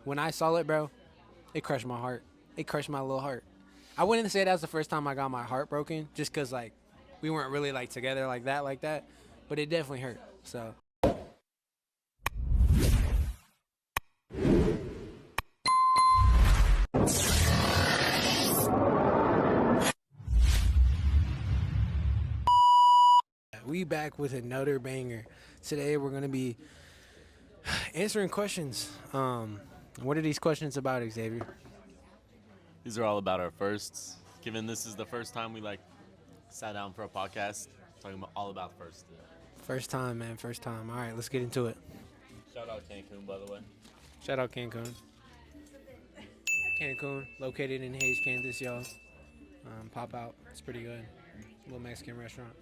when I saw it, bro, it crushed my heart. It crushed my little heart. I wouldn't say that was the first time I got my heart broken, just cause like we weren't really like together like that. But it definitely hurt. So we back with another banger. Today we're gonna be answering questions. What are these questions about, Xavier? These are all about our firsts. Given this is the first time we sat down for a podcast, talking about all about first. First time, man. First time. All right, let's get into it. Shout out Cancun, by the way. Shout out Cancun. Cancun, located in Hayes, Kansas, y'all. Pop out. It's pretty good. Little Mexican restaurant.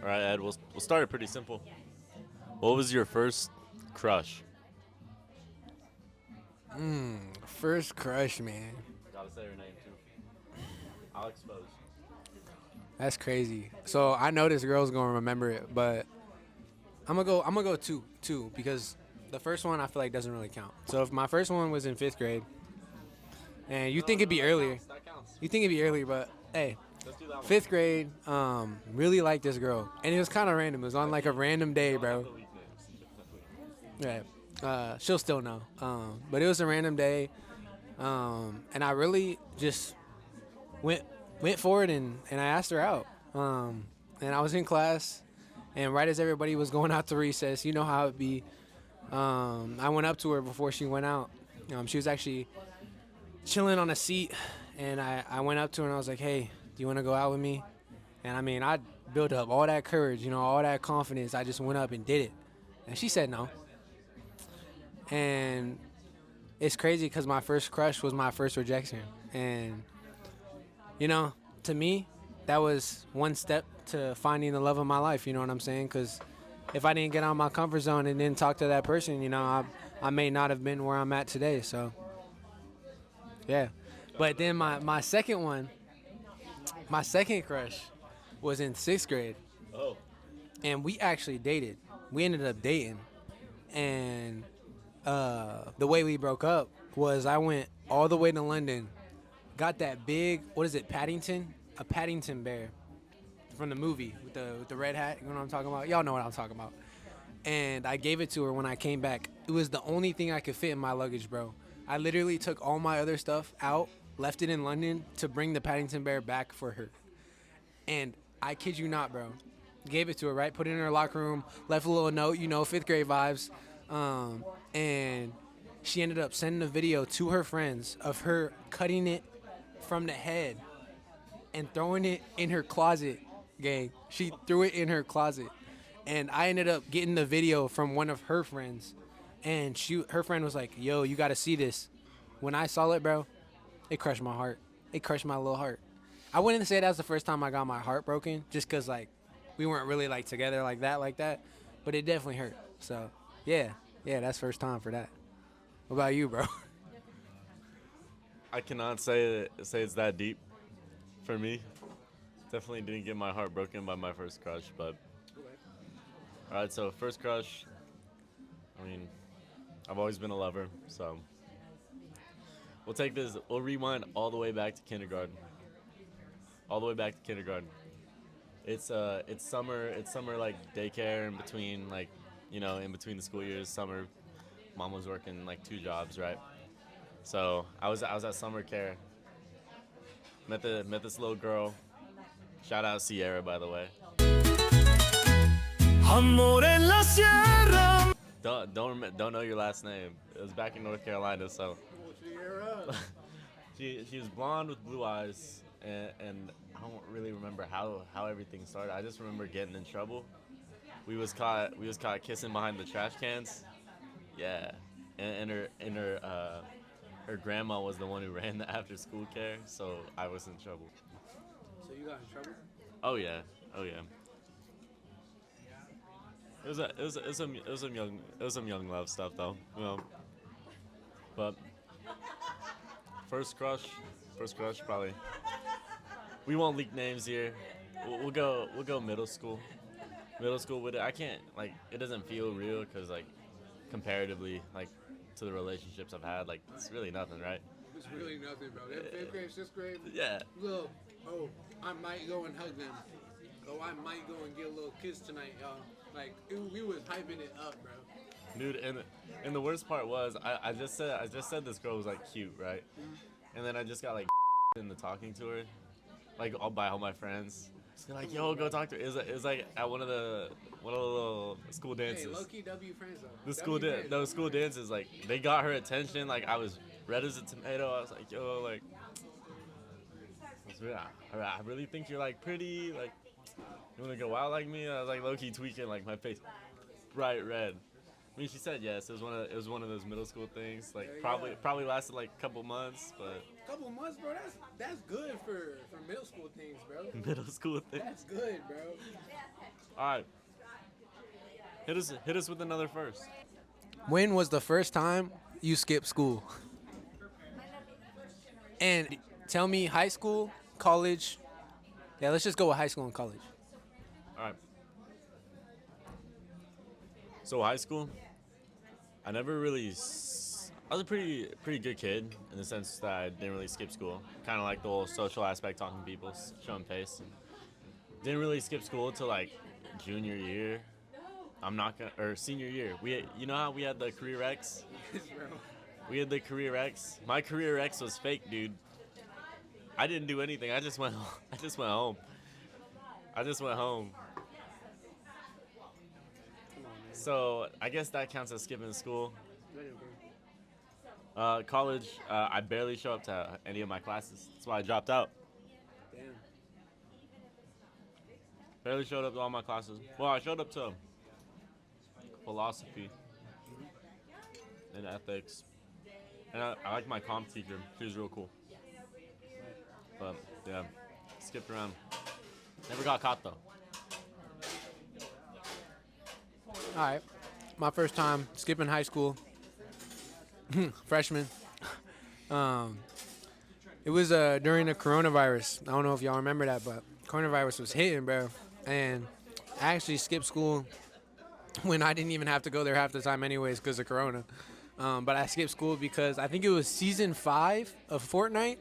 All right, Ed. We'll start it pretty simple. What was your first crush? First crush, man. Gotta say her name too. I'll expose. That's crazy. So I know this girl's gonna remember it, but I'm gonna go two because the first one I feel like doesn't really count. So if my first one was in 5th grade, and you think it'd be earlier, That counts. you think it'd be earlier, but hey, Let's do that one. 5th grade, really liked this girl, and it was kind of random. It was on like a random day, bro. Yeah, she'll still know. But it was a random day, and I really just went for it, and I asked her out. And I was in class, and right as everybody was going out to recess, you know how it be. I went up to her before she went out. She was actually chilling on a seat, and I went up to her and I was like, "Hey, do you want to go out with me?" And I mean, I built up all that courage, all that confidence. I just went up and did it, and she said no. And it's crazy because my first crush was my first rejection, and to me, that was one step to finding the love of my life. You know what I'm saying? Because if I didn't get out of my comfort zone and didn't talk to that person, I may not have been where I'm at today. So, yeah. But then my second one, my second crush was in 6th grade, Oh. and we actually dated. We ended up dating, and the way we broke up was I went all the way to London, got that big, what is it, Paddington? A Paddington bear from the movie with the red hat. You know what I'm talking about? Y'all know what I'm talking about. And I gave it to her when I came back. It was the only thing I could fit in my luggage, bro. I literally took all my other stuff out, left it in London to bring the Paddington bear back for her. And I kid you not, bro. Gave it to her, right? Put it in her locker room, left a little note, 5th grade vibes. And she ended up sending a video to her friends of her cutting it from the head and throwing it in her closet, gang. She threw it in her closet. And I ended up getting the video from one of her friends. And her friend was like, "Yo, you got to see this." When I saw it, bro, it crushed my heart. It crushed my little heart. I wouldn't say that was the first time I got my heart broken, just because, like, we weren't really, like, together like that. But it definitely hurt. So, yeah, that's first time for that. What about you, bro? I cannot say it's that deep for me. Definitely didn't get my heart broken by my first crush, but all right. So first crush. I mean, I've always been a lover, so we'll take this. We'll rewind all the way back to kindergarten. All the way back to kindergarten. It's summer. It's summer like daycare in between in between the school years. Summer, mom was working like 2 jobs, right? So I was at summer care. Met this little girl. Shout out Sierra, by the way. Amor en la sierra. Don't know your last name. It was back in North Carolina, so she was blonde with blue eyes, and I don't really remember how everything started. I just remember getting in trouble. We was caught kissing behind the trash cans. Yeah, and her grandma was the one who ran the after school care, so I was in trouble. So you got in trouble? Oh yeah. It was some young love stuff though, But first crush probably we won't leak names here. We'll go middle school. Middle school with it. I can't like it doesn't feel real because like comparatively like to the relationships I've had like it's really nothing, right? It's really nothing, bro. That fifth grade, sixth grade, Yeah. look, oh, I might go and hug them. Oh, I might go and get a little kiss tonight, y'all. Like, we was hyping it up, bro. Dude, and the worst part was I just said this girl was like cute, right? And then I just got like into talking to her, like all by all my friends. Just like, yo, go talk to her. It was like at one of the little school dances. Hey, low-key W friends, though. The school those school dances, like they got her attention. Like I was red as a tomato. I was like, yo, like, I really think you're like pretty. Like, you wanna go out like me? I was like low key tweaking, like my face bright red. I mean, she said yes. It was one of those middle school things. Like probably lasted like a couple months, but Couple months, bro. That's good for middle school things, bro. middle school things. That's good, bro. All right, hit us with another first. When was the first time you skipped school? And tell me high school, college. Yeah, let's just go with high school and college. All right. So high school, I never really. I was a pretty good kid in the sense that I didn't really skip school. Kind of like the whole social aspect, talking to people, showing face. Didn't really skip school until like junior year. Or senior year. You know how we had the career X? We had the career X. My career X was fake, dude. I didn't do anything. I just went home. I just went home. So I guess that counts as skipping school. College, I barely show up to any of my classes. That's why I dropped out. Damn. Barely showed up to all my classes. Well, I showed up to philosophy and ethics. And I like my comp teacher. She was real cool. But, yeah, skipped around. Never got caught, though. All right. My first time skipping high school. Freshman. It was during the coronavirus. I don't know if y'all remember that, but coronavirus was hitting, bro. And I actually skipped school when I didn't even have to go there half the time anyways because of corona. But I skipped school because I think it was season 5 of Fortnite.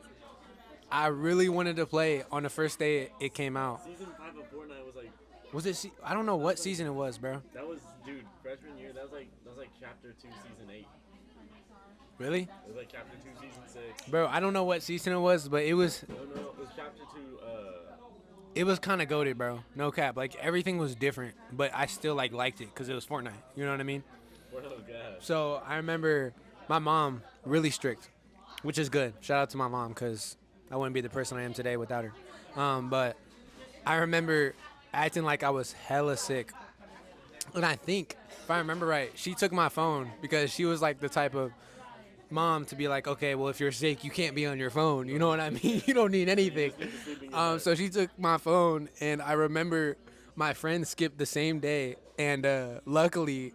I really wanted to play on the first day it came out. Season 5 of Fortnite was like... Was it? I don't know what season it was, bro. That was, dude, freshman year. That was like chapter 2, season 8. Really? It was like chapter 2, season 6. Bro, I don't know what season it was, but it was... No, it was chapter 2, It was kind of goated, bro. No cap. Like, everything was different, but I still, like, liked it because it was Fortnite. You know what I mean? Oh, God. So, I remember my mom, really strict, which is good. Shout out to my mom because I wouldn't be the person I am today without her. But I remember acting like I was hella sick. And I think, if I remember right, she took my phone because she was, like, the type of mom to be like, okay, well, if you're sick, you can't be on your phone. You know what I mean? You don't need anything. So she took my phone, and I remember my friend skipped the same day, and luckily,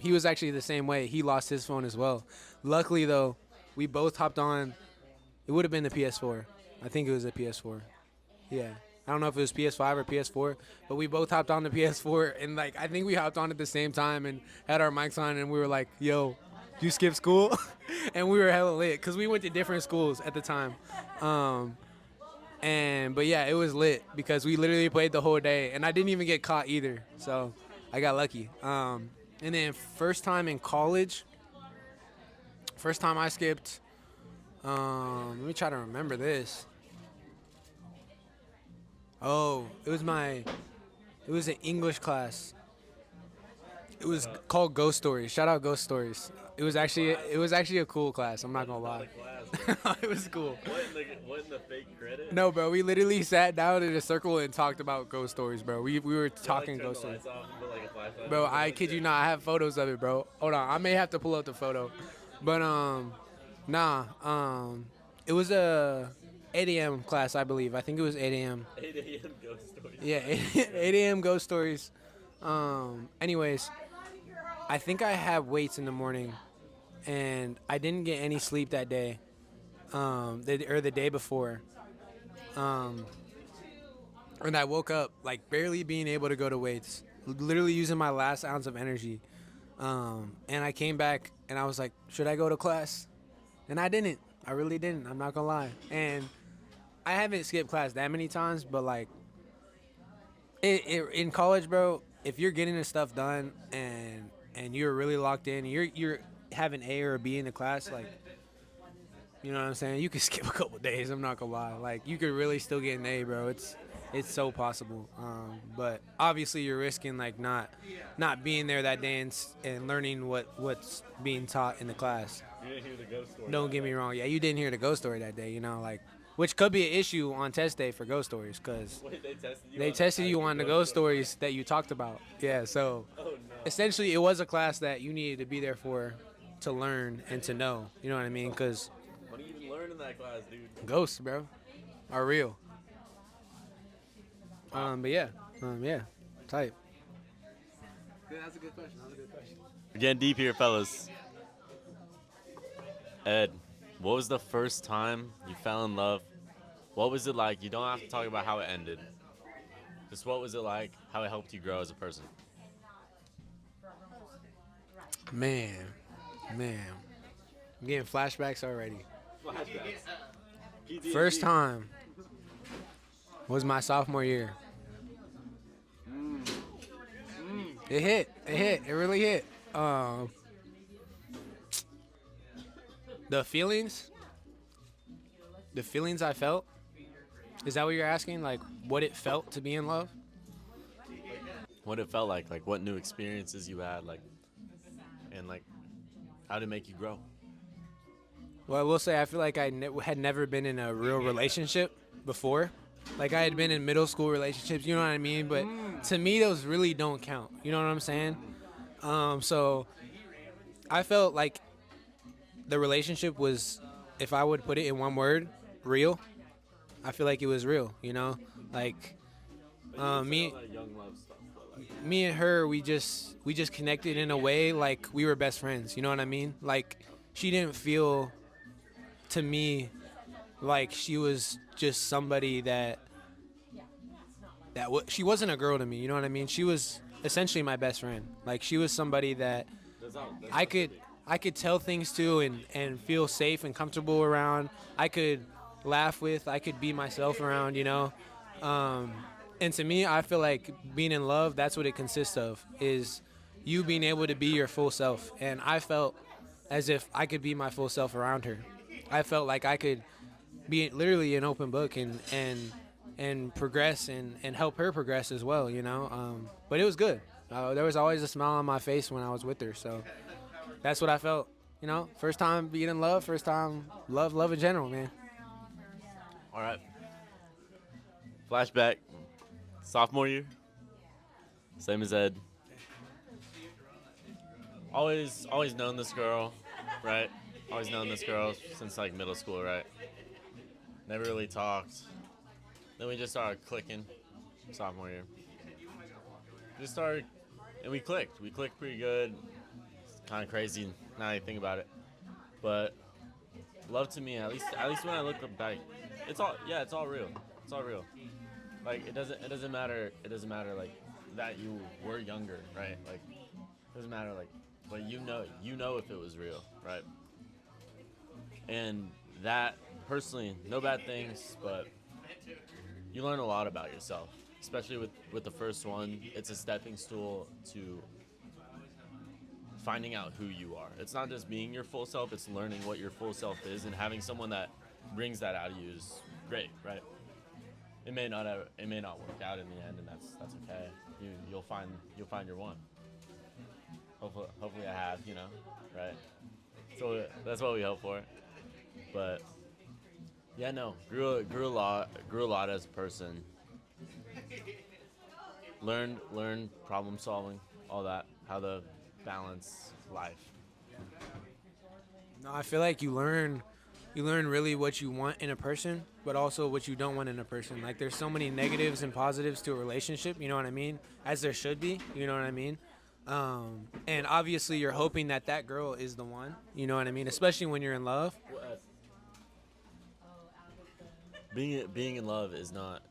he was actually the same way. He lost his phone as well. Luckily, though, we both hopped on. It would have been the PS4. I think it was a PS4. Yeah. I don't know if it was PS5 or PS4, but we both hopped on the PS4, and, like, I think we hopped on at the same time and had our mics on, and we were like, yo, you skip school? And we were hella lit because we went to different schools at the time. But yeah, it was lit because we literally played the whole day, and I didn't even get caught either. So I got lucky. And then first time in college, first time I skipped, let me try to remember this. Oh, it was an English class. It was called Ghost Stories. Shout out Ghost Stories. It was actually a cool class. I'm not gonna lie. It was cool. What in the fake credit? No, bro. We literally sat down in a circle and talked about ghost stories, bro. We were talking ghost stories. Bro, I kid you not. I have photos of it, bro. Hold on. I may have to pull up the photo. But it was a 8 a.m. class, I believe. I think it was 8 a.m. 8 a.m. ghost stories. Yeah, 8 a.m. ghost stories. Anyways, I think I had weights in the morning, and I didn't get any sleep that day, or the day before. And I woke up like barely being able to go to weights, literally using my last ounce of energy. And I came back and I was like, should I go to class? And I didn't. I really didn't. I'm not gonna lie. And I haven't skipped class that many times, but like in college, bro, if you're getting this stuff done and you're really locked in, you're having A or a B in the class, like you know what I'm saying? You could skip a couple days. I'm not gonna lie. Like you could really still get an A, bro. It's so possible. But obviously you're risking like not being there that day and learning what's being taught in the class. You didn't hear the ghost story. Don't get me wrong. Yeah, you didn't hear the ghost story that day. You know, like which could be an issue on test day for ghost stories because Wait, they tested you on the ghost stories that you talked about. Yeah, so essentially it was a class that you needed to be there for to learn and to know. You know what I mean? Because What do you even learn in that class, dude? ghosts, bro, are real. But yeah, type. That's a good question. We're getting deep here, fellas. Ed, what was the first time you fell in love? What was it like? You don't have to talk about how it ended. Just what was it like? How it helped you grow as a person? Man, I'm getting flashbacks already. Flashbacks. First time was my sophomore year. It hit. It really hit. The feelings I felt. Is that what you're asking? Like what it felt to be in love? What it felt like what new experiences you had, and how did it make you grow? Well, I will say I feel like I had never been in a real relationship before. Like I had been in middle school relationships, you know what I mean? But to me, those really don't count. You know what I'm saying? So I felt like the relationship was, if I would put it in one word, real. I feel like it was real. You know, like me and her, we just connected in a way like we were best friends. You know what I mean? Like she didn't feel to me like she was just somebody she wasn't a girl to me. You know what I mean? She was essentially my best friend. Like she was somebody that I could tell things to and feel safe and comfortable around. I could laugh with. I could be myself around. You know. And to me, I feel like being in love, that's what it consists of, is you being able to be your full self. And I felt as if I could be my full self around her. I felt like I could be literally an open book and progress and help her progress as well, you know. But it was good. There was always a smile on my face when I was with her. So that's what I felt, you know. First time being in love, first time love in general, man. All right. Flashback. Sophomore year. Same as Ed. Always known this girl, right? Always known this girl since middle school, right? Never really talked. Then we just started clicking sophomore year. Just started, and we clicked. We clicked pretty good. It's kind of crazy now that I think about it. But love to me, at least when I look back, it's all real. It's all real. Like it doesn't matter that you were younger, right? Like it doesn't matter but you know if it was real, right? And that personally, no bad things, but you learn a lot about yourself, especially with the first one. It's a stepping stool to finding out who you are. It's not just being your full self, it's learning what your full self is, and having someone that brings that out of you is great, right? It may not work out in the end, and that's okay. You'll find your one. Hopefully I have, right? So that's what we hope for. But yeah, no, grew a lot as a person. Learned problem solving, all that, how to balance life. No, I feel like you learn really what you want in a person, but also what you don't want in a person. Like there's so many negatives and positives to a relationship, you know what I mean? As there should be, you know what I mean? And obviously you're hoping that girl is the one, you know what I mean? Especially when you're in love. Being in love is not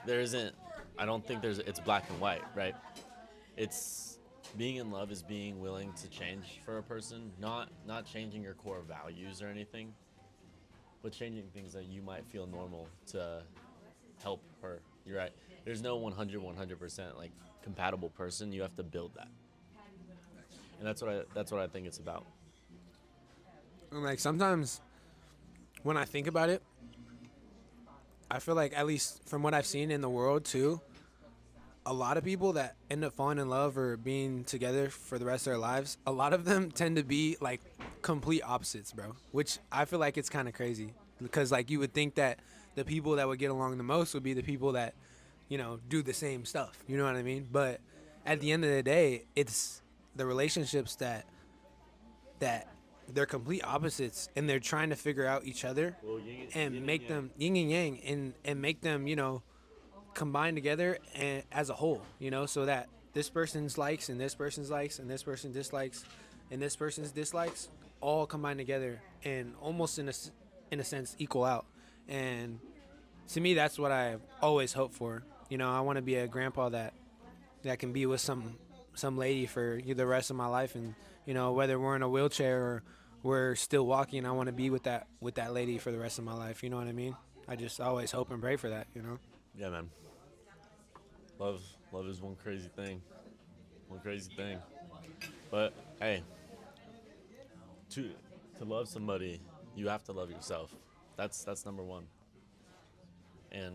there isn't. I don't think there's. It's black and white, right? It's being in love is being willing to change for a person, not changing your core values or anything, but changing things that you might feel normal to help her. You're right. There's no 100% like compatible person. You have to build that, and that's what I think it's about. And like sometimes when I think about it, I feel like at least from what I've seen in the world too, a lot of people that end up falling in love or being together for the rest of their lives, a lot of them tend to be like complete opposites, bro. Which I feel like it's kind of crazy because like you would think that the people that would get along the most would be the people that, do the same stuff. You know what I mean? But at the end of the day, it's the relationships that they're complete opposites and they're trying to figure out each other and make them yin and yang and make them, combine together and as a whole, so that this person's likes and this person's likes and this person dislikes and this person's dislikes all combine together and almost in a sense equal out. And to me, that's what I always hope for. I want to be a grandpa that can be with some lady for the rest of my life, and whether we're in a wheelchair or we're still walking, I want to be with that lady for the rest of my life. You know what I mean? I just always hope and pray for that. Yeah, man. Love, love is one crazy thing. But hey, to to love somebody, you have to love yourself. That's number one. And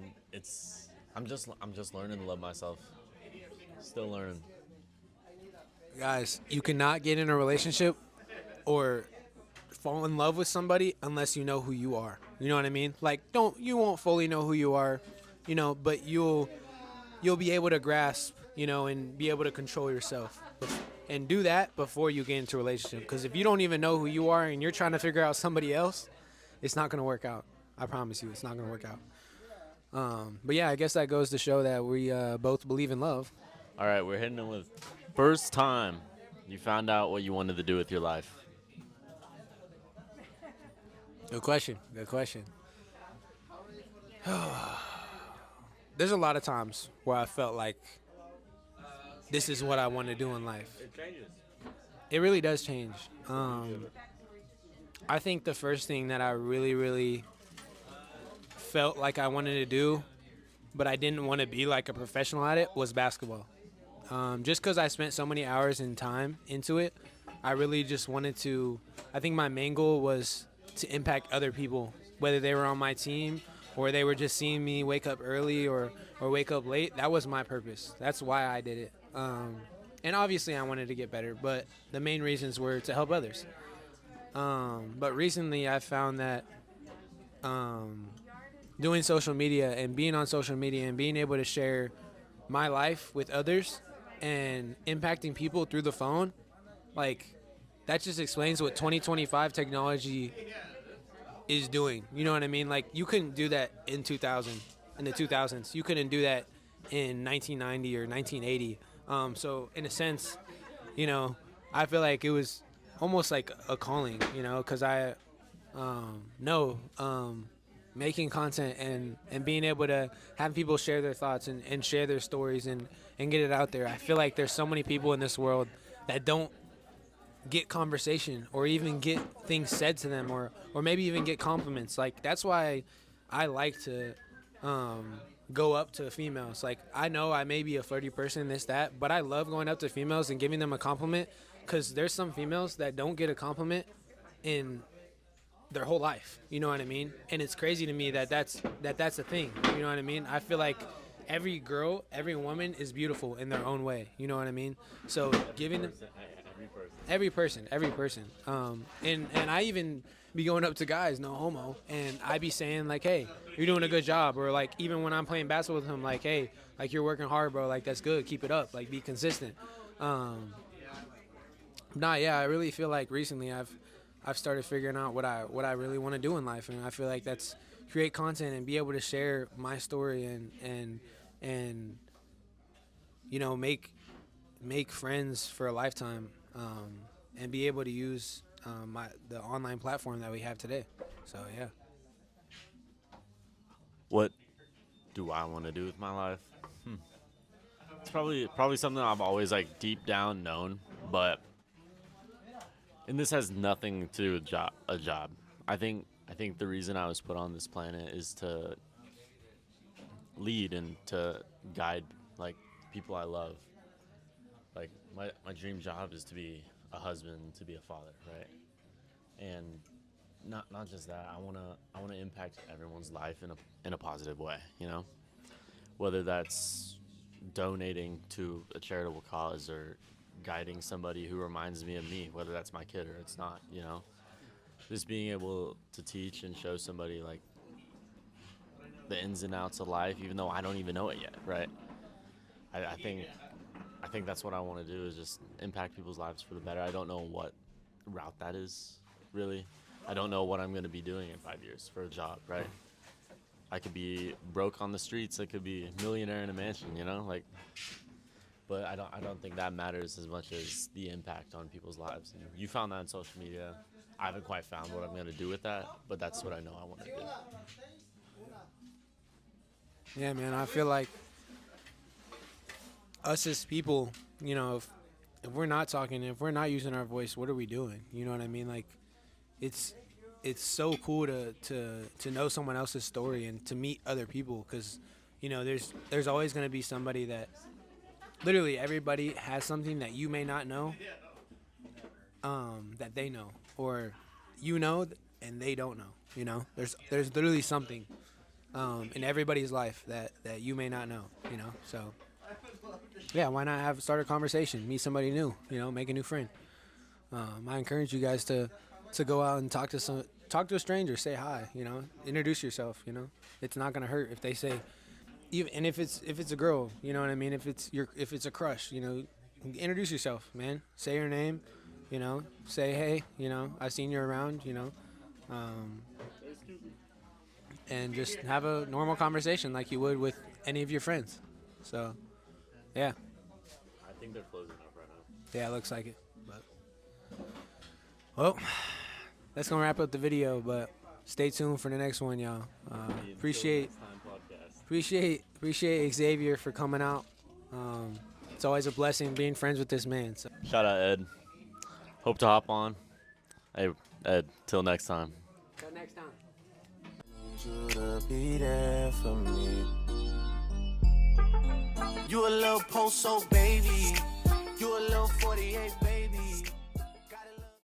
I'm just learning to love myself. Still learning. Guys, you cannot get in a relationship or fall in love with somebody unless you know who you are. You know what I mean? Like you won't fully know who you are, but you'll be able to grasp, and be able to control yourself. And do that before you get into a relationship. Because if you don't even know who you are and you're trying to figure out somebody else, it's not going to work out. I promise you, it's not going to work out. But yeah, I guess that goes to show that we both believe in love. All right, we're hitting it with first time you found out what you wanted to do with your life. Good question. Good question. There's a lot of times where I felt like this is what I want to do in life. It changes. It really does change. I think the first thing that I really, really felt like I wanted to do, but I didn't want to be like a professional at it, was basketball. Just because I spent so many hours and time into it, I really just wanted to. I think my main goal was to impact other people, whether they were on my team or they were just seeing me wake up early or wake up late. That was my purpose. That's why I did it. And obviously I wanted to get better, but the main reasons were to help others. But recently I found that doing social media and being on social media and being able to share my life with others and impacting people through the phone, like that just explains what 2025 technology is doing. You know what I mean? Like you couldn't do that in the 2000s. You couldn't do that in 1990 or 1980. So in a sense, I feel like it was almost like a calling, because I know making content and being able to have people share their thoughts and share their stories and get it out there. I feel like there's so many people in this world that don't get conversation or even get things said to them or maybe even get compliments. Like that's why I like to go up to females. Like I know I may be a flirty person, this, that, but I love going up to females and giving them a compliment because there's some females that don't get a compliment in their whole life. You know what I mean? And it's crazy to me that's a thing. You know what I mean? I feel like every girl, every woman is beautiful in their own way. You know what I mean? So giving them every person. And I even be going up to guys, no homo, and I be saying like, hey, you're doing a good job, or like even when I'm playing basketball with him, like, hey, like you're working hard, bro, like that's good, keep it up, like be consistent. I really feel like recently I've started figuring out what I really want to do in life, and I feel like that's create content and be able to share my story and make friends for a lifetime, and be able to use the online platform that we have today. So yeah. What do I want to do with my life? It's probably something I've always like deep down known, but and this has nothing to do with a job. I think the reason I was put on this planet is to lead and to guide like people I love. Like my dream job is to be a husband, to be a father, right? And not just that. I wanna impact everyone's life in a positive way. Whether that's donating to a charitable cause or guiding somebody who reminds me of me, whether that's my kid or it's not. Just being able to teach and show somebody like the ins and outs of life, even though I don't even know it yet, right? I think that's what I want to do is just impact people's lives for the better. I don't know what route that is, really. I don't know what I'm going to be doing in 5 years for a job, right? I could be broke on the streets. I could be a millionaire in a mansion, but I don't think that matters as much as the impact on people's lives. And you found that on social media. I haven't quite found what I'm going to do with that, but that's what I know I want to do. Yeah, man, I feel like us as people, if we're not talking, if we're not using our voice, what are we doing? You know what I mean? Like, it's so cool to know someone else's story and to meet other people, because there's always going to be somebody that literally everybody has something that you may not know, that they know, or and they don't know. There's literally something in everybody's life that you may not know. So yeah, why not start a conversation, meet somebody new, make a new friend. I encourage you guys to go out and talk to a stranger, say hi, introduce yourself. It's not gonna hurt if they say, and if it's a girl, you know what I mean, if it's a crush, introduce yourself, man. Say your name, say hey, I've seen you around, and just have a normal conversation like you would with any of your friends. So yeah, I think they're closing up right now. yeah, it looks like it. But well, that's gonna wrap up the video, but stay tuned for the next one, y'all. Appreciate Xavier for coming out. It's always a blessing being friends with this man. So. Shout out Ed. Hope to hop on. Hey Ed, till next time. Till next time. You to be there for me. You a little post-so baby. You a little 48 baby.